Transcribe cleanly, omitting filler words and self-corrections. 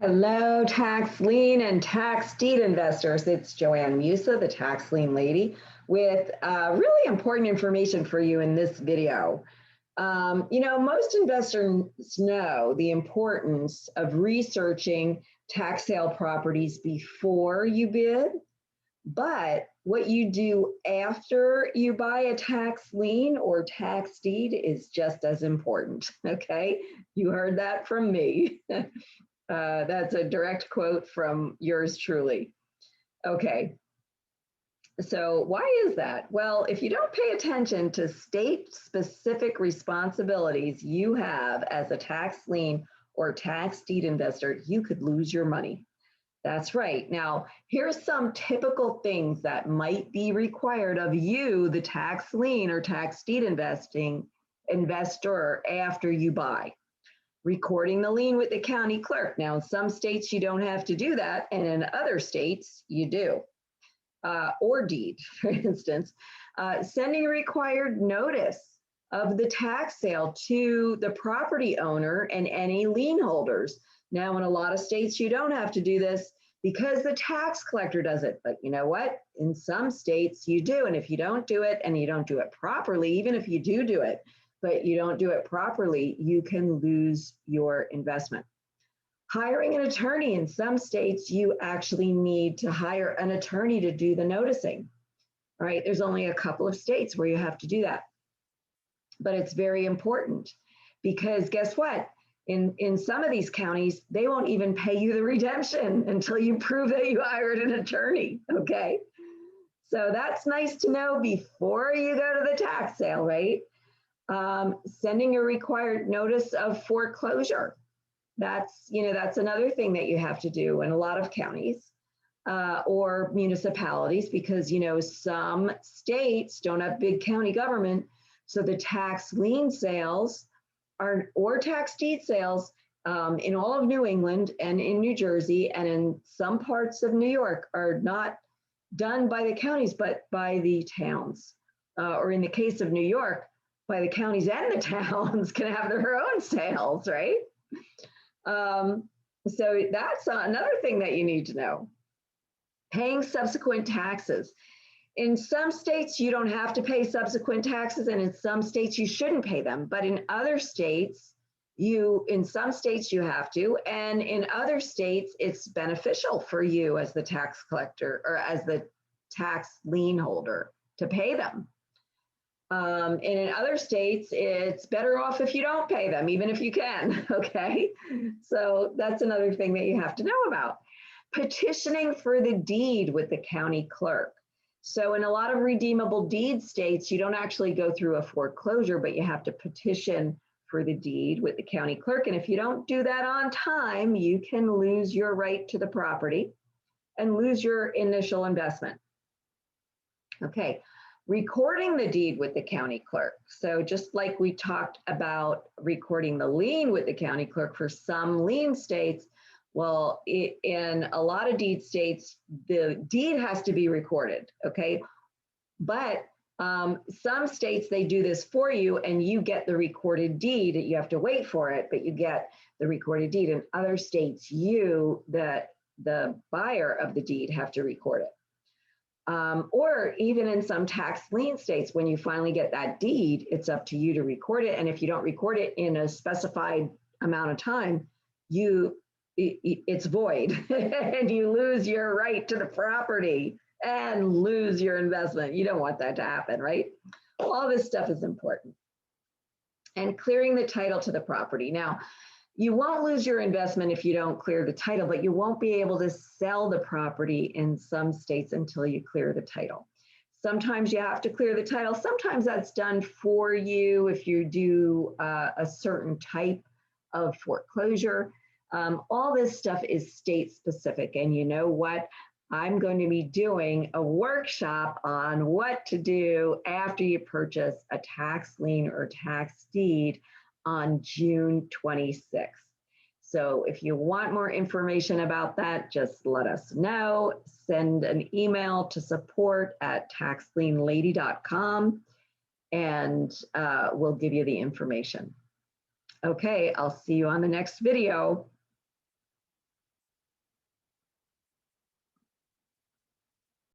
Hello, tax lien and tax deed investors. It's Joanne Musa, the tax lien lady, with really important information for you in this video. Most investors know the importance of researching tax sale properties before you bid, but what you do after you buy a tax lien or tax deed is just as important, okay? You heard that from me. That's a direct quote from yours truly. Okay, so why is that? Well, if you don't pay attention to state-specific responsibilities you have as a tax lien or tax deed investor, you could lose your money. That's right. Now, here's some typical things that might be required of you, the tax lien or tax deed investor, after you buy. Recording the lien with the county clerk. Now, in some states, you don't have to do that, and in other states, you do. Or deed, for instance. Sending a required notice of the tax sale to the property owner and any lien holders. Now, in a lot of states, you don't have to do this because the tax collector does it. But you know what? In some states, you do. And if you don't do it and you don't do it properly, even if you do it, but you don't do it properly, you can lose your investment. Hiring an attorney. In some states, you actually need to hire an attorney to do the noticing. All right, there's only a couple of states where you have to do that. But it's very important because guess what? In some of these counties, they won't even pay you the redemption until you prove that you hired an attorney, okay? So that's nice to know before you go to the tax sale, right? Sending a required notice of foreclosure. That's another thing that you have to do in a lot of counties or municipalities because, some states don't have big county government. So the tax lien sales or tax deed sales in all of New England and in New Jersey and in some parts of New York are not done by the counties, but by the towns. Or in the case of New York, by the counties and the towns can have their own sales, right? So that's another thing that you need to know. Paying subsequent taxes. In some states, you don't have to pay subsequent taxes, and in some states, you shouldn't pay them. But in other states, in some states, you have to, and in other states, it's beneficial for you as the tax collector or as the tax lien holder to pay them. And in other states, it's better off if you don't pay them, even if you can, okay? So that's another thing that you have to know about. Petitioning for the deed with the county clerk. So in a lot of redeemable deed states, you don't actually go through a foreclosure, but you have to petition for the deed with the county clerk. And if you don't do that on time, you can lose your right to the property and lose your initial investment. Okay. Recording the deed with the county clerk. So just like we talked about recording the lien with the county clerk for some lien states, well, in a lot of deed states, the deed has to be recorded, okay? But some states, they do this for you and you get the recorded deed. You have to wait for it, but you get the recorded deed. In other states, the buyer of the deed, have to record it. Or even in some tax lien states, when you finally get that deed, it's up to you to record it. And if you don't record it in a specified amount of time, it's void and you lose your right to the property and lose your investment. You don't want that to happen, right? All this stuff is important. And clearing the title to the property. Now, you won't lose your investment if you don't clear the title, but you won't be able to sell the property in some states until you clear the title. Sometimes you have to clear the title. Sometimes that's done for you if you do a certain type of foreclosure. All this stuff is state specific. And you know what? I'm going to be doing a workshop on what to do after you purchase a tax lien or tax deed on June 26th. So if you want more information about that, just let us know. Send an email to support@taxlienlady.com and we'll give you the information. Okay, I'll see you on the next video.